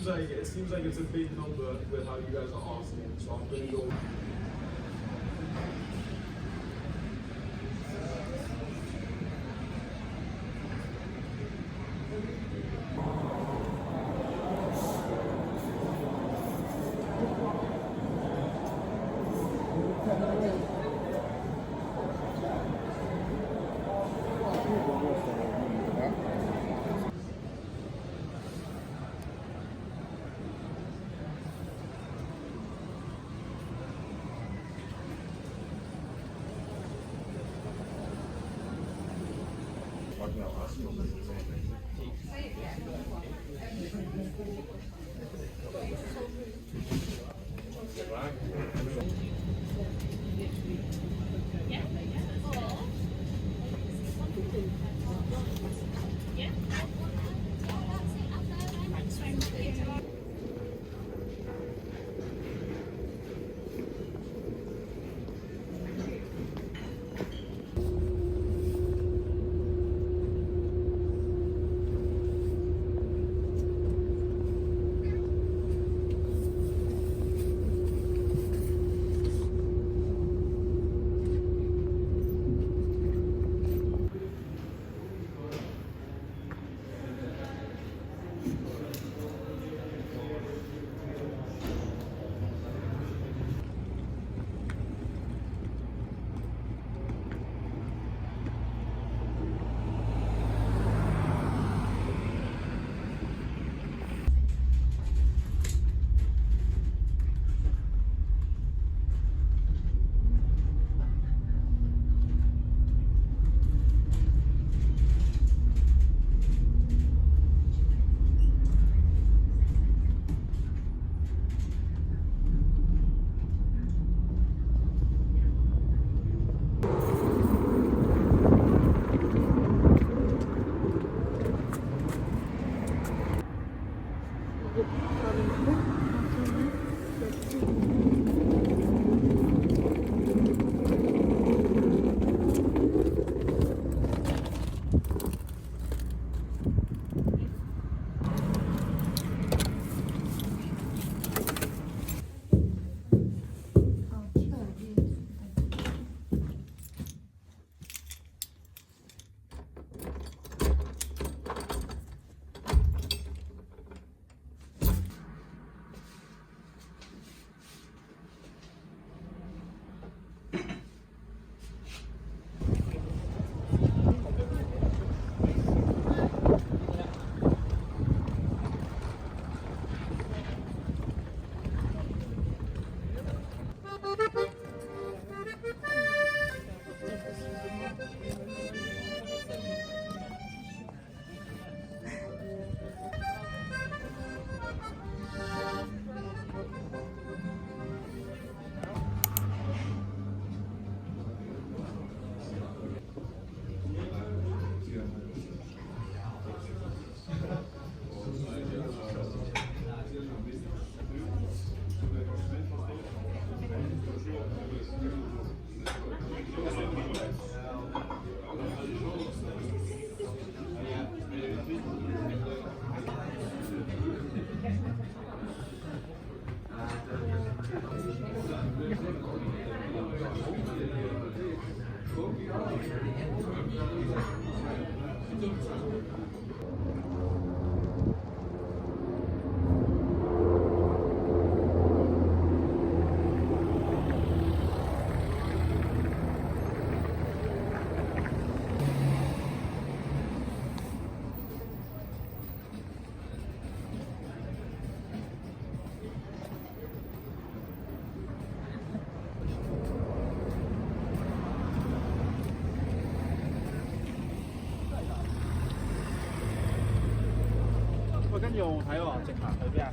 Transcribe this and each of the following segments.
seems like it's a big number with how you guys are asking. So I'm gonna go.用睇喎，直行去邊啊？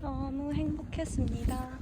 너무 행복했습니다.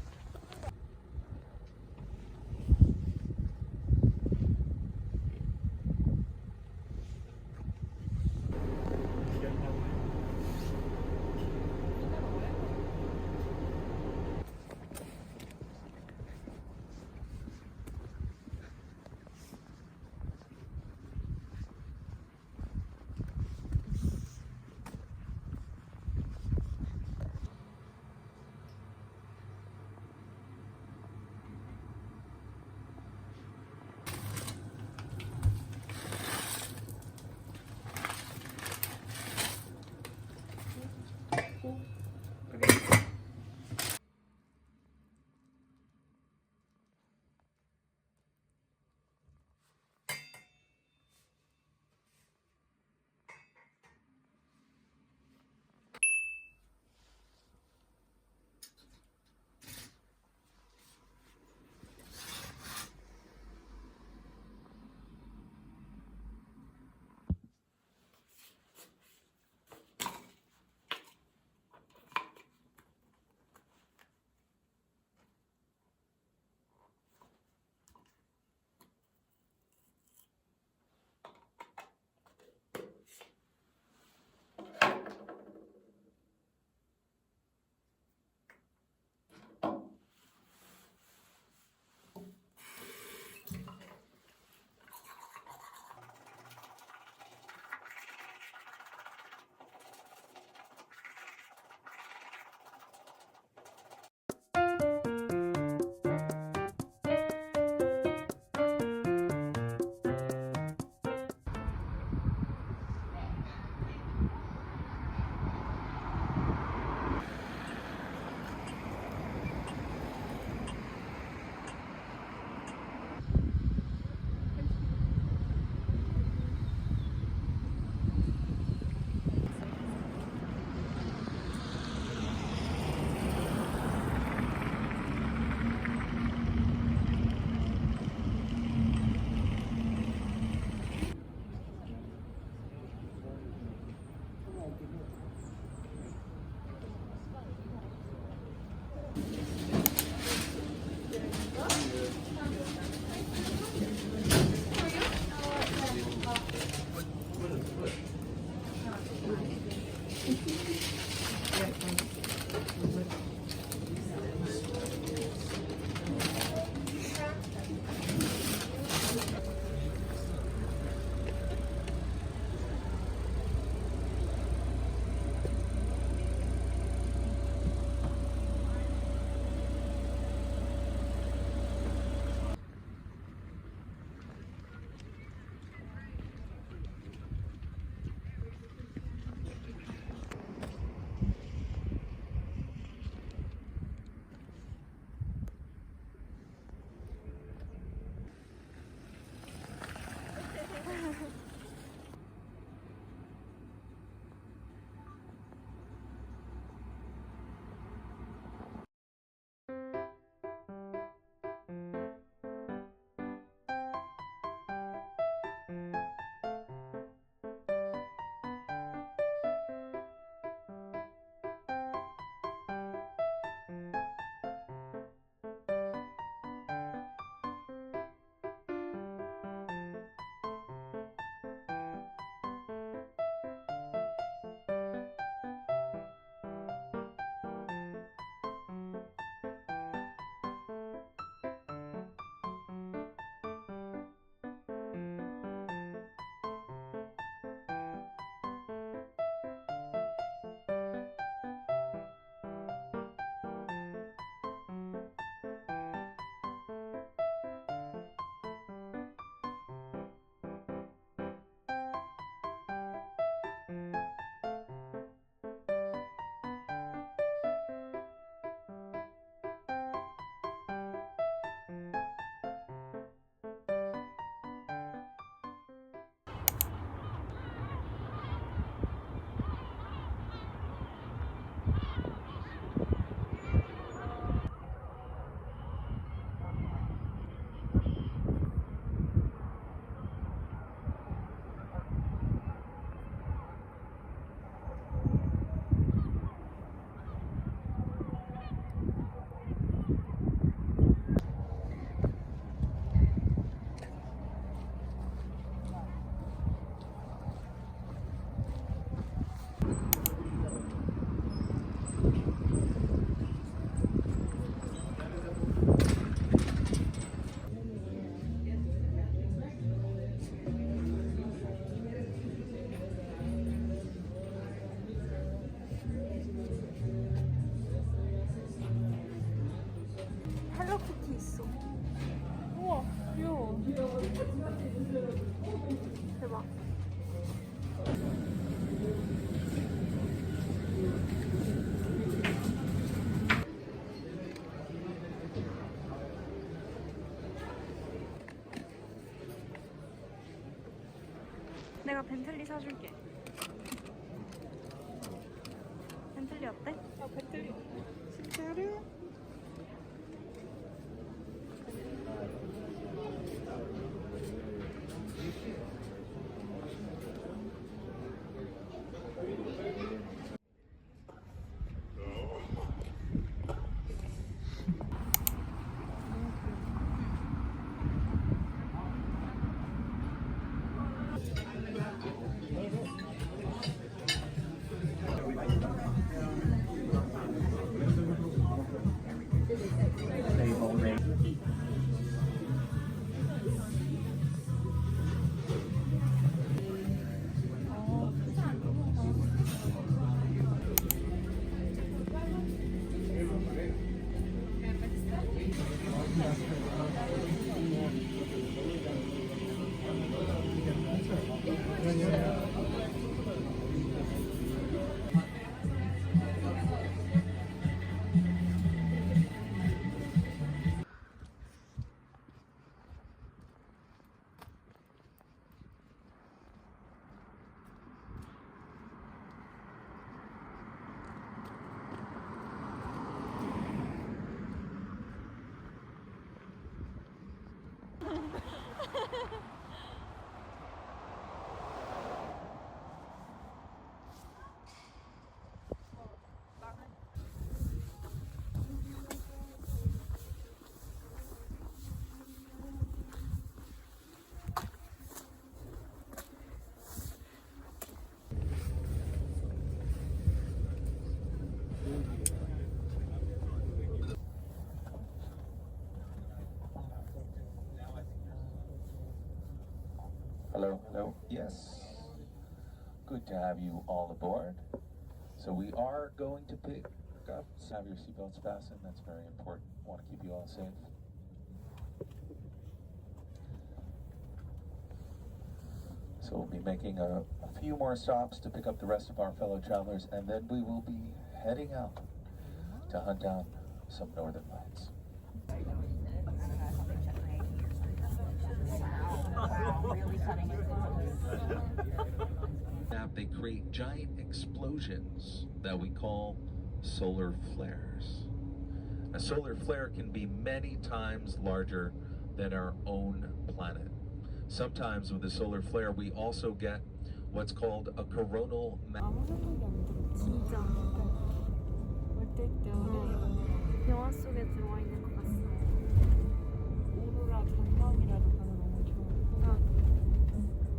내가 벤틀리 사줄게. 벤틀리 어때? 아, 배터리. 진짜로? Hello, hello. Yes. Good to have you all aboard. So we are going to pick up. Have your seatbelts fastened. That's very important. Want to keep you all safe. So we'll be making a few more stops to pick up the rest of our fellow travelers, and then we will be heading out to hunt down some northern lights. They create giant explosions that we call solar flares. A solar flare can be many times larger than our own planet. Sometimes with a solar flare, we also get what's called a coronal mass. 진짜 올때 때문에 영화 속에 들어와 있는 것 같습니다. 오로라 전망이라도 가면 너무 좋을 것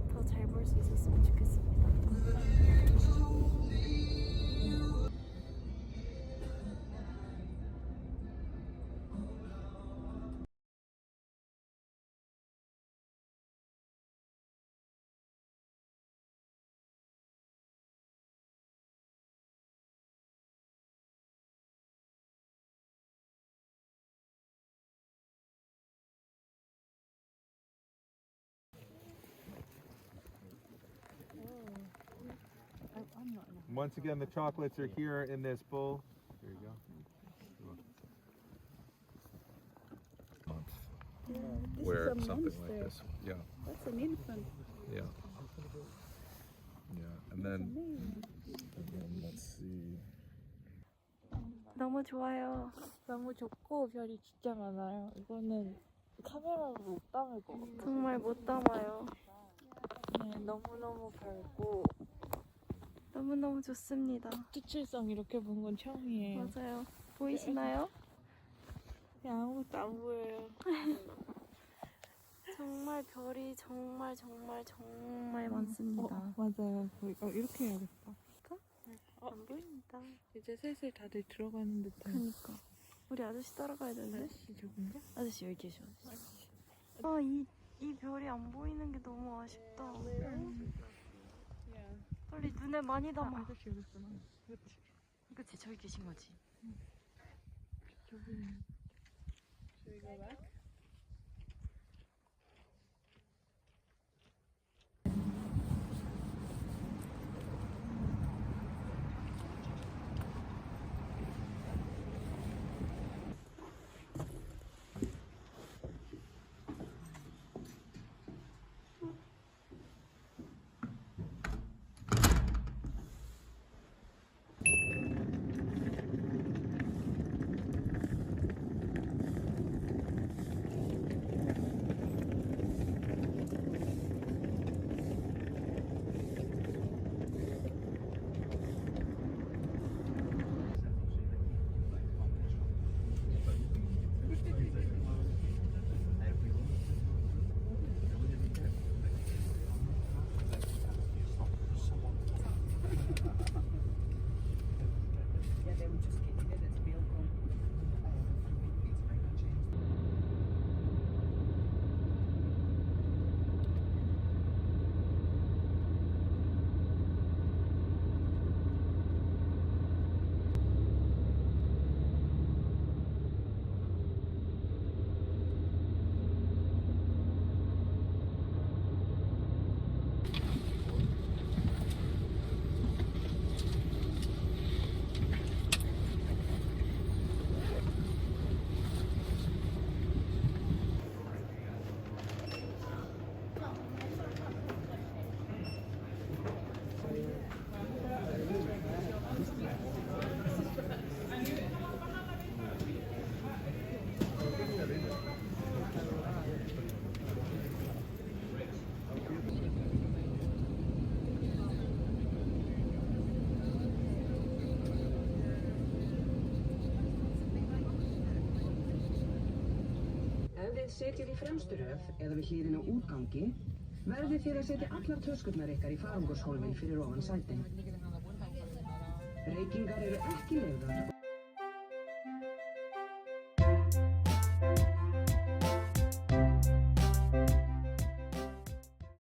더 잘 볼 수 있었으면 좋겠습니다. Once again, the chocolates are here in this bowl. There you go. Where something like this. Yeah. That's an infant. Yeah. Yeah. And then let's see. 너무 좋아요. 너무 좋고 별이 진짜 많아요. 이거는 카메라로 못 담을 것 같아요. 정말 못 담아요. 네, 너무너무 밝고 너무너무 좋습니다. 특출성 이렇게 본 건 처음이에요. 맞아요. 보이시나요? 그냥 아무것도 안 보여요. 정말 별이 정말 많습니다. 맞아요. 이렇게 해야겠다. 안 보입니다. 이제 슬슬 다들 들어가는 듯한. 그니까 우리 아저씨 따라가야 되는데. 아저씨 저긴가? 아저씨 여기 계셔. 이 별이 안 보이는 게 너무 아쉽다. 빨리 눈에 많이 담아. 아저씨 여기 있구나. 그렇지. 그치, 저기 계신 거지. 저기. 저희가 막. þið sitjið í fremstu röð eða við hliðina á útgangi, verðið þið að setja allar töskurnar ykkar í farangurshólfin fyrir ofan sætin. Reykingar eru ekki leyfðar.